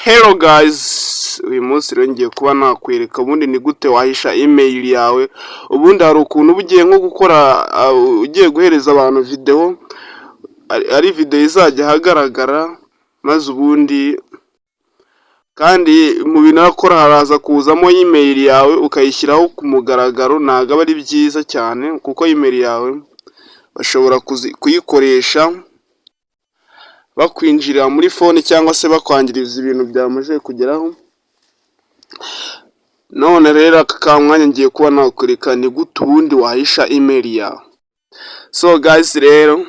Hello guys, uyu munsi rero ngiye kuba nakwereka ubundi ni gute wahisha email yawe. Ubundi hari ukuntu ugiye nko gukora ugiye guhereza abantu video, ari video izajya hagaragara, maze ubundi kandi mu bintu akora haraza kuzamo email yawe ukayishyiraho ku mugaragaro. Ntago aba ari byiza cyane kuko email yawe bashobora kuyikoresha bakwinjira muri phone cyangwa se bakwangiriza ibintu byamaze kugeraho. None rero aka mwanya ngiye kuba nakwereka ni gute ubundi wahisha email yawe. So guys, rero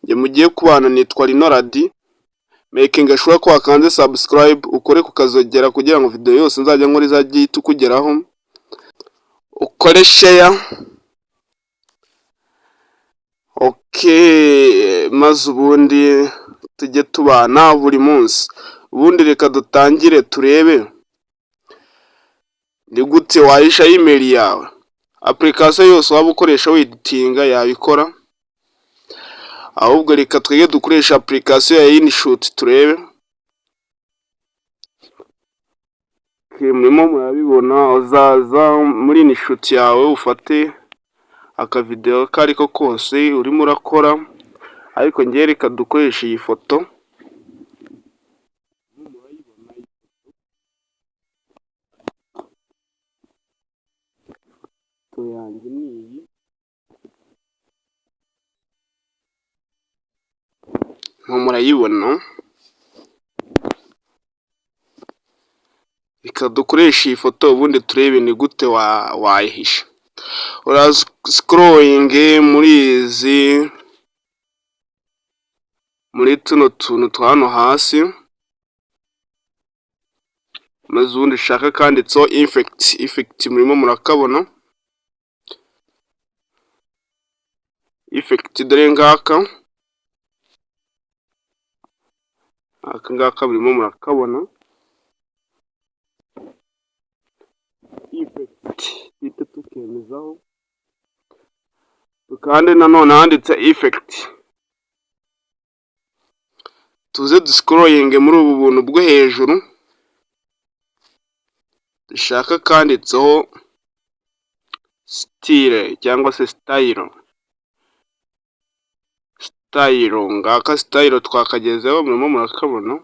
njye mugiye kubana nitwa Rinoradi, making sure ko wakanze subscribe, ukore kukazogera kugira ngo video yose nzajya nkora izajye itukugeraho, ukore share. Okay, maze ubundi tujye tubana buri munsi. Ubundi reka dutangire turebe ni gute wahisha email yawe. Application yose waba ukoresha editinga yabikora, ahubwo reka twege dukoresha application ya InShot turebe. Murimo murabibona, uzaza muri InShot yawe ufate aka video kariko kose urimo urakora, ariko ngiye reka dukoresha iyi foto. Yanjye niyi murayibona, reka dukoresha iyi foto ubundi turebe ni gute wayihisha. Uraza scrolling muri tuno tuntu twa hano hasi, maze ubundi shaka kanditseho effect murimo murakabona. Effect dore ngaka, aka ngaka murimo murakabona. Effect ite tukemezaho, kandi nanone handitse effect. Tuze scrolling muri ubu buntu bwo hejuru, dushaka kanditseho style cyangwa se style. Ngaka style twakagezeho, murimo murakabona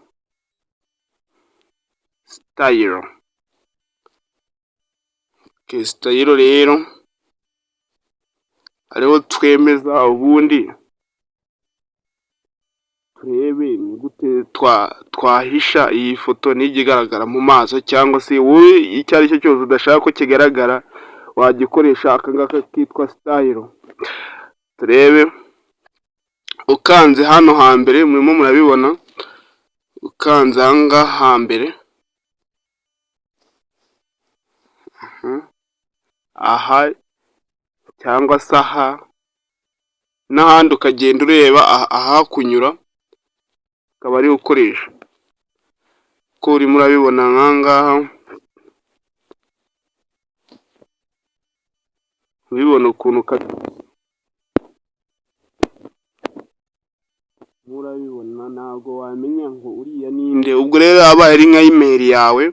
style. Okay, style rero ariho twemeza. Ubundi turebe ni gute twahisha iyi foto nijye igaragara mu maso, cyangwa se wowe icyo ari cyo cyose udashaka ko kigaragara wagikoresha aka ngaka kitwa style. Turebe, ukanze hano hambere, murimo murabibona, ukanze hanga hambere, aha cyangwa se aha n'ahandi, ukagenda ureba aha kunyura, akaba ari ukoresha ko urimo urabibona nkangaha. Ubibona ukuntu murabibona, ntabwo wamenya ngo uriya ninde. Ubwo rero abaye ari nka email yawe,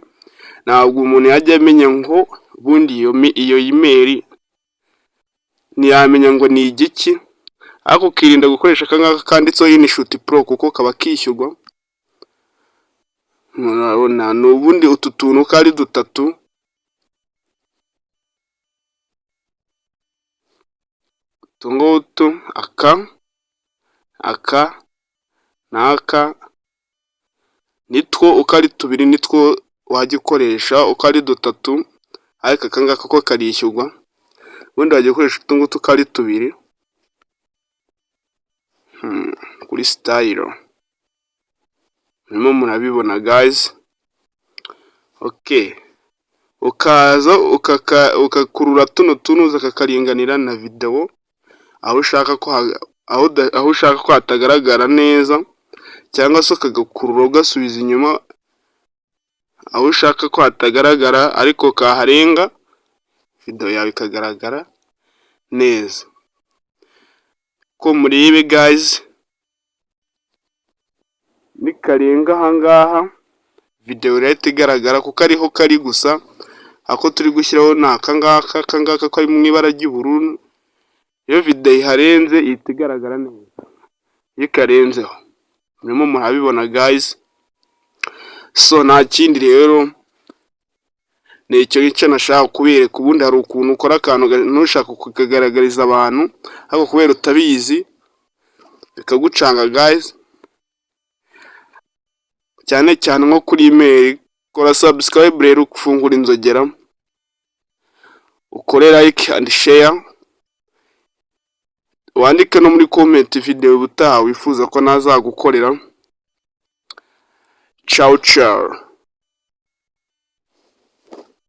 ntabwo umuntu yajya amenya ngo bundi iyo email ntiyamenya ngo ni igiki, ariko ukirinda gukoresha aka ngaka kanditseho InShot Pro kuko kaba kishyurwa. Murabona n'ubundi utu tuntu kari dutatu, tungutu aka n'aka nitwo uko ari tubiri, nitwo wajya ukoresha uko ari dutatu, ariko aka ngaka ko karishyurwa. Ubundi wajya ukoresha utungutu uko ari tubiri kuri style. Murimo murabibona guys. Okay, ukaza ukakurura tuno tunuza kakakaringanira na video aho ushaka ko hatagaragara neza, cyangwa se ukagakurura ugasubiza inyuma aho ushaka ko hatagaragara, ariko kaharenga video yawe ikagaragara neza. Ko muribe guys, nikarenga ahangaha video irahita igaragara kuko ariho kari gusa, ako turi gushyiraho ni akangaka kari mu ibara ry'ubururu. Iyo video iharenze ihita igaragara neza, iyo ikarenzeho murimo murabibona guys. So nta kindi rero, ni icyo nashaka kubereka. Ubundi hari ukuntu ukora akantu ntushaka kukagaragariza abantu, ariko kubera utabizi bikagucanga guys, cyane cyane nko kuri email. Kora subscribe rero, ufungura inzogera, ukore like and share, wandike no muri comment video ubutaha wifuza ko nazagukorera. Ciao ciao.